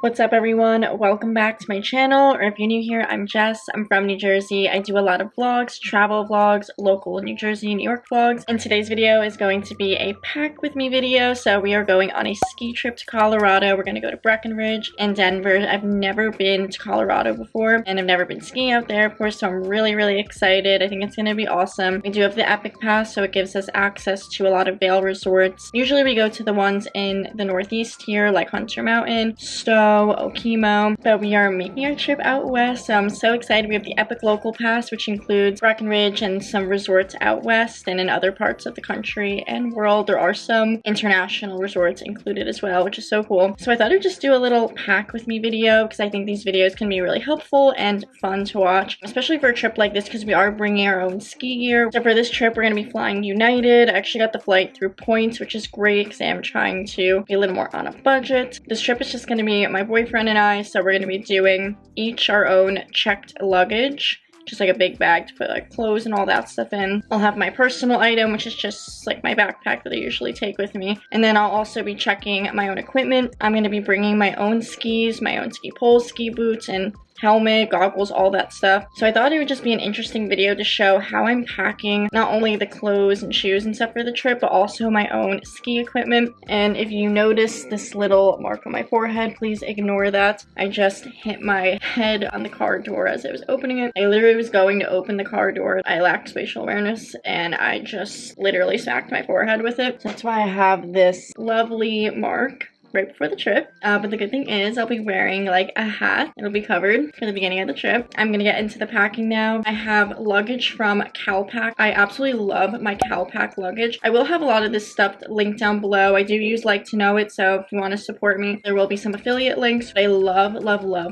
What's up everyone? Welcome back to my channel, or if you're new here, I'm Jess. I'm from New Jersey. I do a lot of vlogs, travel vlogs, local New Jersey, New York vlogs, and today's video is going to be a pack with me video. So we are going on a ski trip to Colorado. We're going to go to Breckenridge and Denver. I've never been to Colorado before, and I've never been skiing out there, of course, so I'm really excited. I think it's going to be awesome. We do have the Epic Pass, so it gives us access to a lot of Vail resorts. Usually we go to the ones in the Northeast here, like Hunter Mountain, Stowe, Okemo, but we are making our trip out west, so I'm so excited. We have the Epic Local Pass, which includes Breckenridge and some resorts out west and in other parts of the country and world. There are some international resorts included as well, which is so cool. So I thought I'd just do a little pack with me video because I think these videos can be really helpful and fun to watch, especially for a trip like this because we are bringing our own ski gear. So for this trip, we're going to be flying United. I actually got the flight through Points, which is great because I am trying to be a little more on a budget. This trip is just going to be my boyfriend and I, so we're going to be doing each our own checked luggage, just like a big bag to put like clothes and all that stuff in. I'll have my personal item, which is just like my backpack that I usually take with me, and then I'll also be checking my own equipment. I'm going to be bringing my own skis, my own ski poles, ski boots, and helmet, goggles, all that stuff. So I thought it would just be an interesting video to show how I'm packing not only the clothes and shoes and stuff for the trip, but also my own ski equipment. And if you notice this little mark on my forehead, please ignore that. I just hit my head on the car door as I was opening it. I literally was going to open the car door. I lacked spatial awareness and I just literally smacked my forehead with it. So that's why I have this lovely mark right before the trip, but the good thing is I'll be wearing like a hat. It'll be covered for the beginning of the trip. I'm gonna get into the packing now. I have luggage from CalPack. I absolutely love my CalPack luggage. I will have a lot of this stuff linked down below. I do use Like to Know It, so if you want to support me, there will be some affiliate links. But I love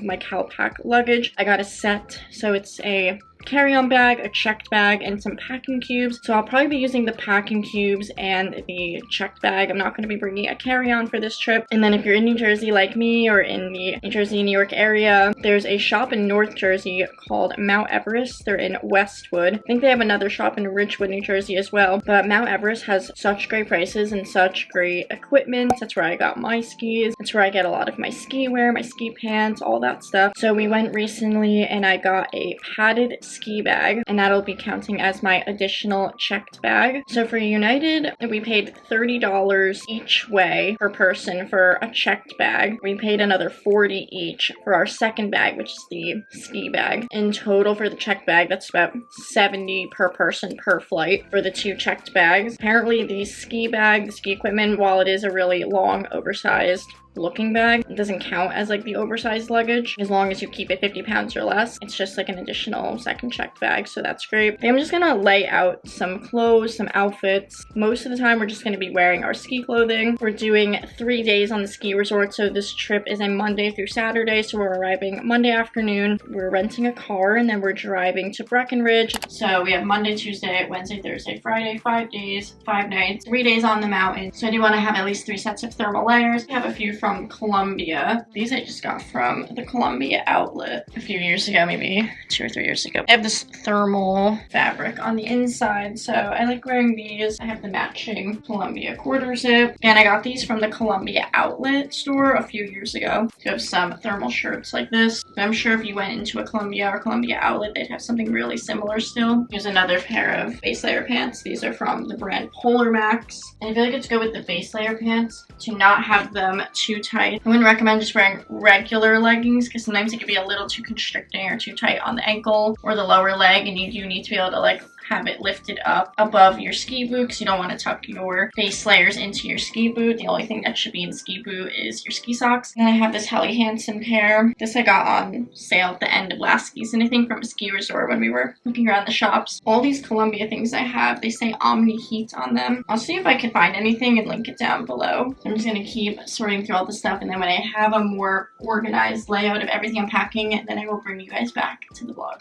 my CalPack luggage. I got a set, so it's a carry-on bag, a checked bag, and some packing cubes. So I'll probably be using the packing cubes and the checked bag. I'm not going to be bringing a carry-on for this trip. And then if you're in New Jersey like me, or in the New Jersey, New York area, there's a shop in North Jersey called Mount Everest. They're in Westwood. I think they have another shop in Ridgewood, New Jersey as well. But Mount Everest has such great prices and such great equipment. That's where I got my skis. That's where I get a lot of my ski wear, my ski pants, all that stuff. So we went recently and I got a padded ski bag, and that'll be counting as my additional checked bag. So for United, we paid $30 each way per person for a checked bag. We paid another $40 each for our second bag, which is the ski bag. In total for the checked bag, that's about $70 per person per flight for the two checked bags. Apparently the ski bag, the ski equipment, while it is a really long, oversized looking bag, it doesn't count as like the oversized luggage as long as you keep it 50 pounds or less. It's just like an additional second checked bag, so that's great. I'm just gonna lay out some clothes, some outfits. Most of the time we're just gonna be wearing our ski clothing. We're doing 3 days on the ski resort, so this trip is a Monday through Saturday, so we're arriving Monday afternoon. We're renting a car and then we're driving to Breckenridge. So we have Monday, Tuesday, Wednesday, Thursday, Friday, 5 days, 5 nights, 3 days on the mountain. So I do want to have at least 3 sets of thermal layers. We have a few from Columbia. These I just got from the Columbia outlet a few years ago, maybe 2 or 3 years ago. I have this thermal fabric on the inside, so I like wearing these. I have the matching Columbia quarter zip, and I got these from the Columbia outlet store a few years ago. You have some thermal shirts like this. I'm sure if you went into a Columbia or Columbia outlet, they'd have something really similar still. Here's another pair of base layer pants. These are from the brand Polar Max, and I feel like it's good with the base layer pants to not have them too tight. I wouldn't recommend just wearing regular leggings because sometimes it can be a little too constricting or too tight on the ankle or the lower leg, and you do need to be able to like have it lifted up above your ski boot because you don't want to tuck your base layers into your ski boot. The only thing that should be in the ski boot is your ski socks. And then I have this Helly Hansen pair. This I got on sale at the end of last season, I think, from a ski resort when we were looking around the shops. All these Columbia things I have, they say Omni Heat on them. I'll see if I can find anything and link it down below. I'm just going to keep sorting through all the stuff, and then when I have a more organized layout of everything I'm packing, then I will bring you guys back to the vlog.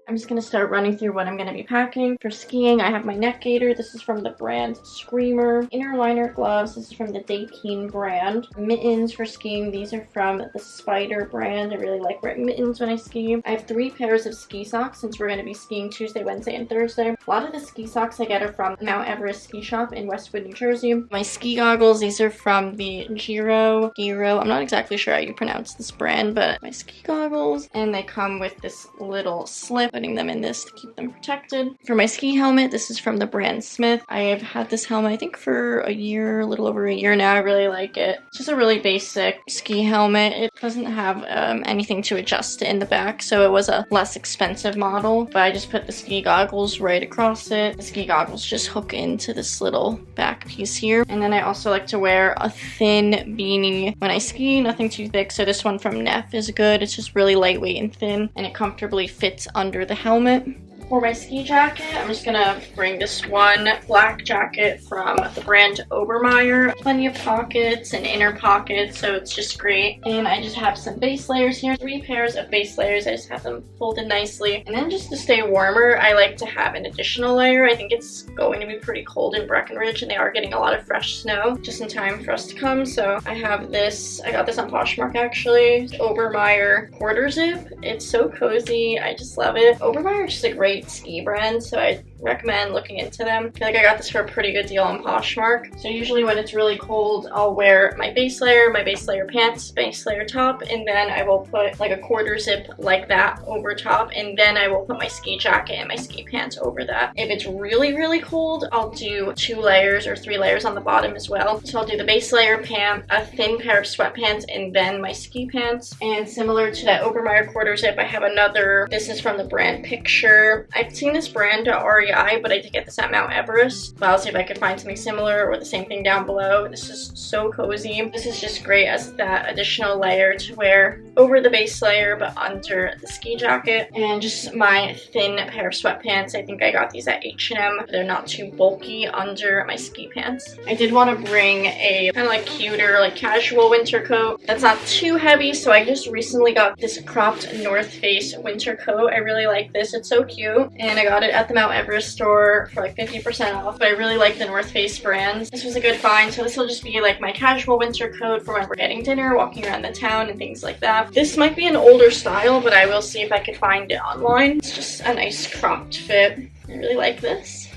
I'm just going to start running through what I'm going to be packing. For skiing, I have my neck gaiter. This is from the brand Screamer. Inner liner gloves. This is from the Daypeen brand. Mittens for skiing. These are from the Spider brand. I really like wearing mittens when I ski. I have 3 pairs of ski socks since we're going to be skiing Tuesday, Wednesday, and Thursday. A lot of the ski socks I get are from Mount Everest Ski Shop in Westwood, New Jersey. My ski goggles, these are from the Giro. I'm not exactly sure how you pronounce this brand, but my ski goggles. And they come with this little slip, putting them in this to keep them protected. For my ski helmet, this is from the brand Smith. I have had this helmet, I think, for a year, a little over a year now. I really like it. It's just a really basic ski helmet. It doesn't have anything to adjust in the back, so it was a less expensive model, but I just put the ski goggles right across it. The ski goggles just hook into this little back piece here. And then I also like to wear a thin beanie when I ski, nothing too thick, so this one from Neff is good. It's just really lightweight and thin, and it comfortably fits under the helmet. For my ski jacket, I'm just gonna bring this one black jacket from the brand Obermeyer. Plenty of pockets and inner pockets, so it's just great. And I just have some base layers here. 3 pairs of base layers. I just have them folded nicely. And then just to stay warmer, I like to have an additional layer. I think it's going to be pretty cold in Breckenridge, and they are getting a lot of fresh snow just in time for us to come. So I have this. I got this on Poshmark actually. Obermeyer quarter zip. It's so cozy. I just love it. Obermeyer is just a great ski brand, so I recommend looking into them. I feel like I got this for a pretty good deal on Poshmark. So usually when it's really cold, I'll wear my base layer pants, base layer top, and then I will put like a quarter zip like that over top, and then I will put my ski jacket and my ski pants over that. If it's really, really cold, I'll do 2 layers or 3 layers on the bottom as well. So I'll do the base layer pant, a thin pair of sweatpants, and then my ski pants. And similar to that Obermeyer quarter zip, I have another. This is from the brand Picture. I've seen this brand at REI, but I did get this at Mount Everest. But I'll see if I can find something similar or the same thing down below. This is so cozy. This is just great as that additional layer to wear over the base layer but under the ski jacket. And just my thin pair of sweatpants. I think I got these at H&M. They're not too bulky under my ski pants. I did want to bring a kind of like cuter, like casual winter coat that's not too heavy, so I just recently got this cropped North Face winter coat. I really like this. It's so cute, and I got it at the Mount Everest store for like 50% off, but I really like the North Face brand. This was a good find, so this will just be like my casual winter coat for when we're getting dinner, walking around the town, and things like that. This might be an older style, but I will see if I could find it online. It's just a nice cropped fit. I really like this.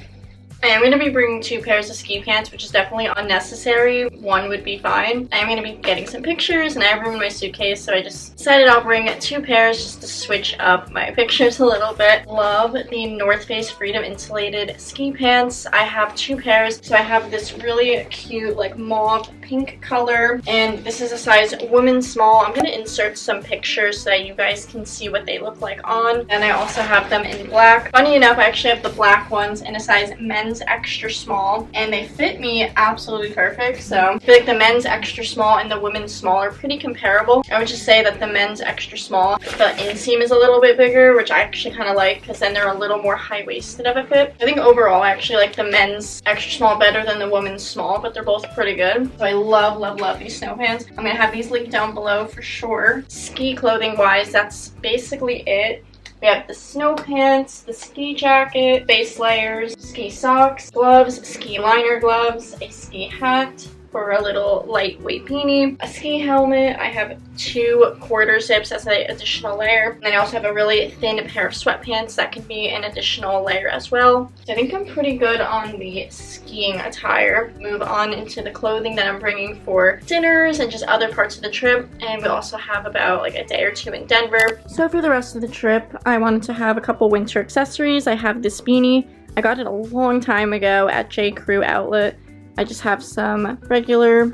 I am going to be bringing 2 pairs of ski pants, which is definitely unnecessary. 1 would be fine. I am going to be getting some pictures, and I have room in my suitcase, so I just decided I'll bring 2 pairs just to switch up my pictures a little bit. Love the North Face Freedom Insulated ski pants. I have 2 pairs, so I have this really cute like mauve pink color, and this is a size women's small. I'm going to insert some pictures so that you guys can see what they look like on. And I also have them in black. Funny enough, I actually have the black ones in a size men's extra small, and they fit me absolutely perfect. So I feel like the men's extra small and the women's small are pretty comparable. I would just say that the men's extra small, the inseam is a little bit bigger, which I actually kind of like because then they're a little more high-waisted of a fit. I think overall I actually like the men's extra small better than the women's small, but they're both pretty good. So I love, love, love these snow pants. I'm gonna have these linked down below for sure. Ski clothing wise, that's basically it. We have the snow pants, the ski jacket, base layers, ski socks, gloves, ski liner gloves, a ski hat for a little lightweight beanie, a ski helmet. I have 2 quarter zips as an additional layer. And then I also have a really thin pair of sweatpants that can be an additional layer as well. So I think I'm pretty good on the skiing attire. Move on into the clothing that I'm bringing for dinners and just other parts of the trip. And we also have about like a day or 2 in Denver. So for the rest of the trip, I wanted to have a couple winter accessories. I have this beanie. I got it a long time ago at J. Crew outlet. I just have some regular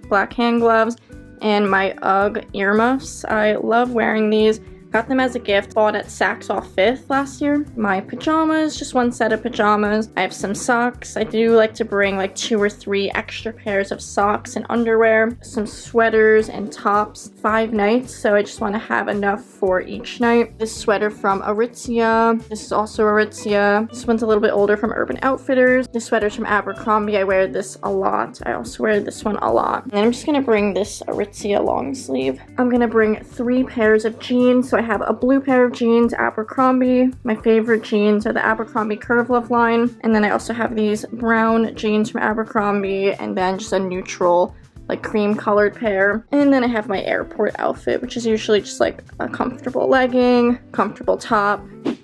black hand gloves and my UGG earmuffs. I love wearing these. Got them as a gift, bought at Saks Off 5th last year. My pajamas, just 1 set of pajamas. I have some socks. I do like to bring like 2 or 3 extra pairs of socks and underwear. Some sweaters and tops. 5 nights, so I just want to have enough for each night. This sweater from Aritzia. This is also Aritzia. This one's a little bit older from Urban Outfitters. This sweater's from Abercrombie. I wear this a lot. I also wear this one a lot. And then I'm just going to bring this Aritzia long sleeve. I'm going to bring 3 pairs of jeans. So I have a blue pair of jeans, Abercrombie. My favorite jeans are the Abercrombie Curve Love line. And then I also have these brown jeans from Abercrombie, and then just a neutral, like cream colored pair. And then I have my airport outfit, which is usually just like a comfortable legging, comfortable top. I'm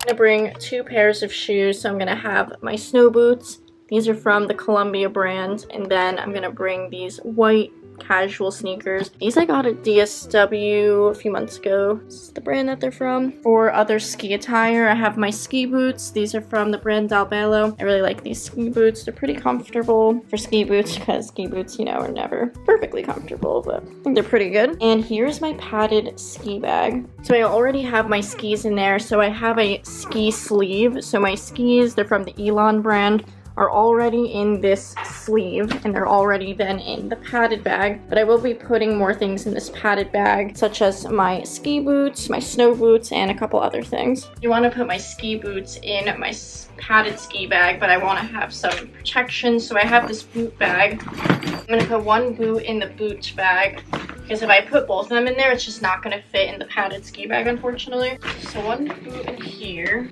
gonna bring 2 pairs of shoes. So I'm gonna have my snow boots. These are from the Columbia brand. And then I'm gonna bring these white casual sneakers. These I got at DSW a few months ago. This is the brand that they're from. For other ski attire, I have my ski boots. These are from the brand Dalbello. I really like these ski boots. They're pretty comfortable for ski boots because ski boots, you know, are never perfectly comfortable, but I think they're pretty good. And here's my padded ski bag. So I already have my skis in there. So I have a ski sleeve. So my skis, they're from the Elan brand, are already in this sleeve, and they're already then in the padded bag, but I will be putting more things in this padded bag, such as my ski boots, my snow boots, and a couple other things. You want to put my ski boots in my padded ski bag, but I want to have some protection, so I have this boot bag. I'm going to put 1 boot in the boot bag, because if I put both of them in there, it's just not going to fit in the padded ski bag, unfortunately. So 1 boot in here.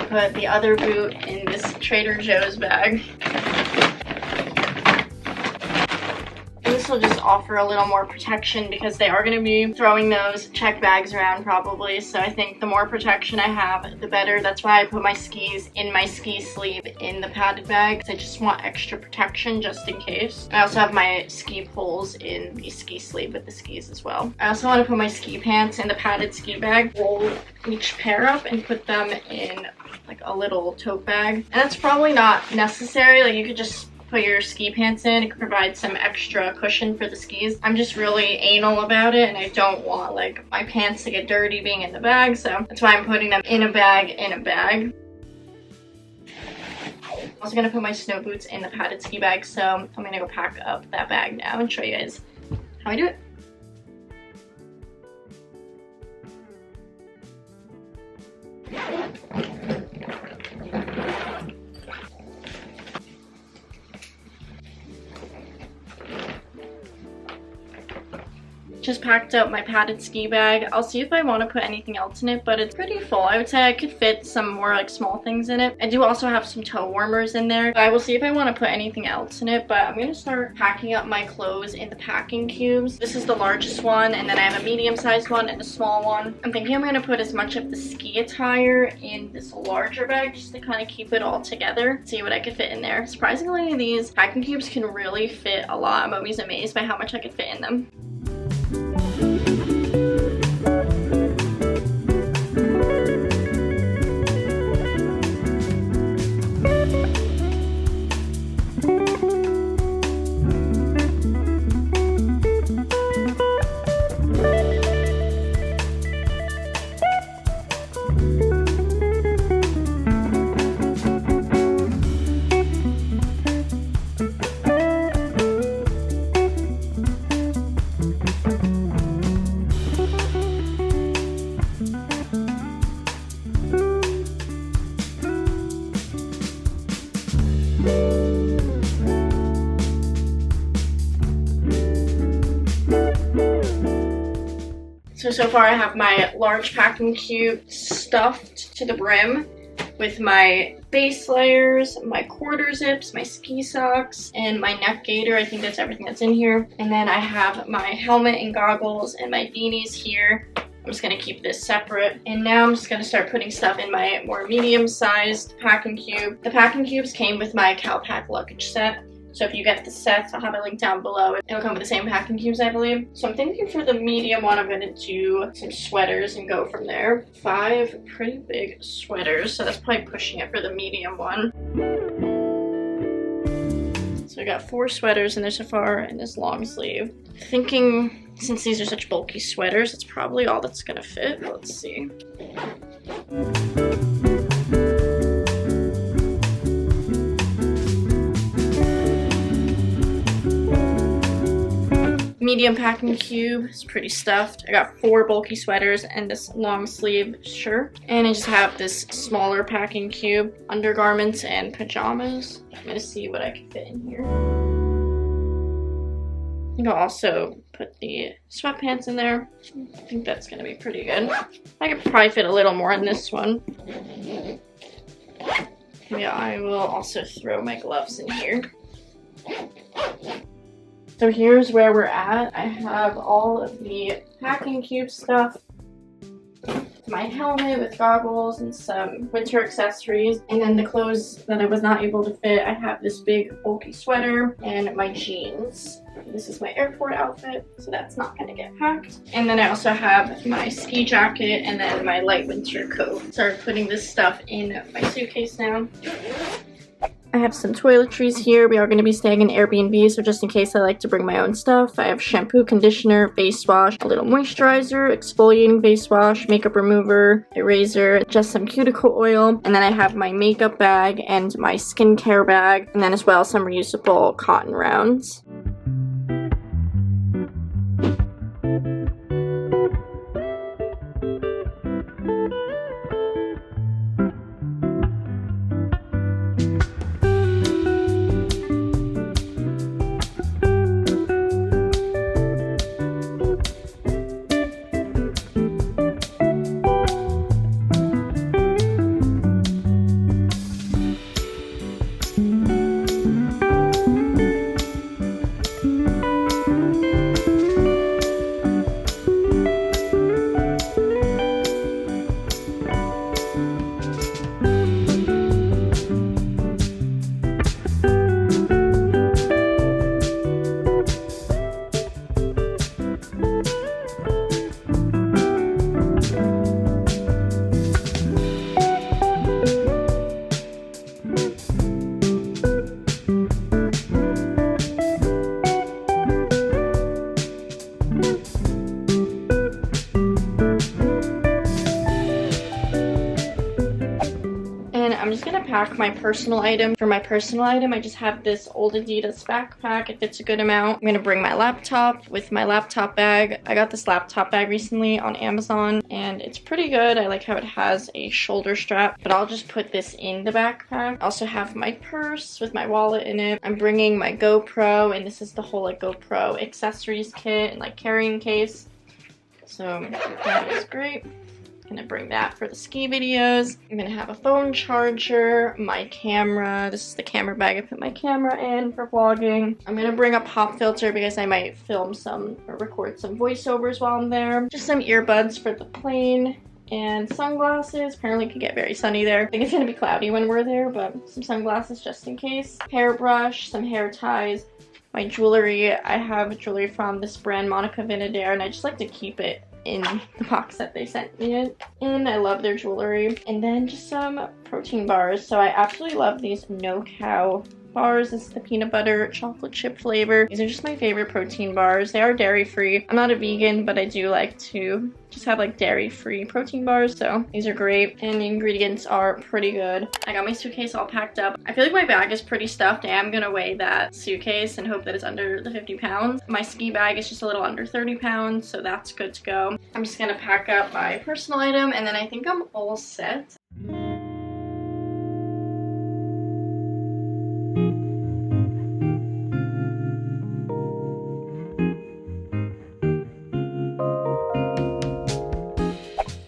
Put the other boot in this Trader Joe's bag. And this will just offer a little more protection because they are going to be throwing those check bags around probably. So I think the more protection I have, the better. That's why I put my skis in my ski sleeve in the padded bag. I just want extra protection just in case. I also have my ski poles in the ski sleeve with the skis as well. I also want to put my ski pants in the padded ski bag. Roll each pair up and put them in like a little tote bag. And that's probably not necessary. Like you could just put your ski pants in. It could provide some extra cushion for the skis. I'm just really anal about it, and I don't want like my pants to get dirty being in the bag, so that's why I'm putting them in a bag I'm also gonna put my snow boots in the padded ski bag, so I'm gonna go pack up that bag now and show you guys how I do it. Just packed up my padded ski bag. I'll see if I want to put anything else in it, but it's pretty full. I would say I could fit some more like small things in it. I do also have some toe warmers in there. I will see if I want to put anything else in it, but I'm going to start packing up my clothes in the packing cubes. This is the largest one, and then I have a medium-sized one and a small one. I'm thinking I'm going to put as much of the ski attire in this larger bag just to kind of keep it all together, see what I could fit in there. Surprisingly, these packing cubes can really fit a lot. I'm always amazed by how much I could fit in them. So far I have my large packing cube stuffed to the brim with my base layers, my quarter zips, my ski socks, and my neck gaiter. I think that's everything that's in here. And then I have my helmet and goggles and my beanies here. I'm just going to keep this separate. And now I'm just going to start putting stuff in my more medium-sized packing cube. The packing cubes came with my CalPack luggage set. So if you get the sets, I'll have a link down below. It'll come with the same packing cubes, I believe. So I'm thinking for the medium one, I'm going to do some sweaters and go from there. 5 pretty big sweaters, so that's probably pushing it for the medium one. So I got 4 sweaters in there so far and this long sleeve. Thinking since these are such bulky sweaters, it's probably all that's going to fit. Let's see. Medium packing cube is pretty stuffed. I got 4 bulky sweaters and this long sleeve shirt. And I just have this smaller packing cube, undergarments and pajamas. I'm gonna see what I can fit in here. think I'll also put the sweatpants in there. I think that's gonna be pretty good. I could probably fit a little more in this one. Yeah, I will also throw my gloves in here. So here's where we're at. I have all of the packing cube stuff, my helmet with goggles and some winter accessories, and then the clothes that I was not able to fit. I have this big bulky sweater and my jeans. This is my airport outfit, so that's not gonna get packed. And then I also have my ski jacket and then my light winter coat. Start putting this stuff in my suitcase now. I have some toiletries here. We are going to be staying in Airbnb, so just in case I like to bring my own stuff. I have shampoo, conditioner, face wash, a little moisturizer, exfoliating face wash, makeup remover, eraser, just some cuticle oil, and then I have my makeup bag and my skincare bag, and then as well some reusable cotton rounds. I'm just gonna pack my personal item. For my personal item, I just have this old Adidas backpack. It fits a good amount. I'm gonna bring my laptop with my laptop bag. I got this laptop bag recently on Amazon and it's pretty good. I like how it has a shoulder strap, but I'll just put this in the backpack. I also have my purse with my wallet in it. I'm bringing my GoPro, and this is the whole like GoPro accessories kit and like carrying case. So that is great. Gonna bring that for the ski videos. I'm gonna have a phone charger, my camera. This is the camera bag I put my camera in for vlogging. I'm gonna bring a pop filter because I might film some or record some voiceovers while I'm there. Just some earbuds for the plane and sunglasses. Apparently it can get very sunny there. I think it's gonna be cloudy when we're there, but some sunglasses just in case. Hairbrush, some hair ties, my jewelry. I have jewelry from this brand Monica Vinader, and I just like to keep it in the box that they sent me in. And I love their jewelry. And then just some protein bars. So I absolutely love these No Cow bars. This is the peanut butter chocolate chip flavor. These are just my favorite protein bars. They are dairy free. I'm not a vegan, but I do like to just have like dairy free protein bars, so these are great and the ingredients are pretty good. I got my suitcase all packed up. I feel like my bag is pretty stuffed. I am gonna weigh that suitcase and hope that it's under the 50 pounds. My ski bag is just a little under 30 pounds, so that's good to go. I'm just gonna pack up my personal item and then I think I'm all set.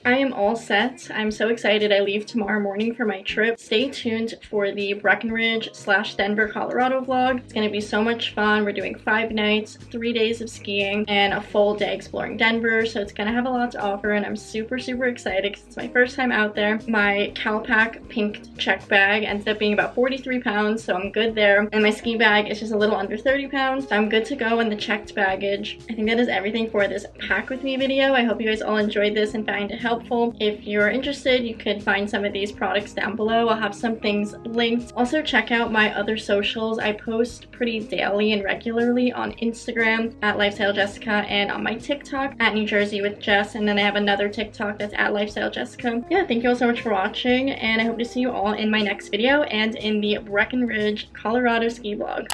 I am all set. I'm so excited. I leave tomorrow morning for my trip. Stay tuned for the Breckenridge/Denver, Colorado vlog. It's gonna be so much fun. We're doing 5 nights, 3 days of skiing, and a full day exploring Denver. So it's gonna have a lot to offer, and I'm super excited because it's my first time out there. My Calpac pink check bag ended up being about 43 pounds, so I'm good there. And my ski bag is just a little under 30 pounds, so I'm good to go on the checked baggage. I think that is everything for this pack with me video. I hope you guys all enjoyed this and found it helpful. If you're interested, you could find some of these products down below. I'll have some things linked. Also, check out my other socials. I post pretty daily and regularly on Instagram at Lifestyle Jessica and on my TikTok at New Jersey with Jess. And then I have another TikTok that's at Lifestyle Jessica. Yeah, thank you all so much for watching, and I hope to see you all in my next video and in the Breckenridge, Colorado ski vlog.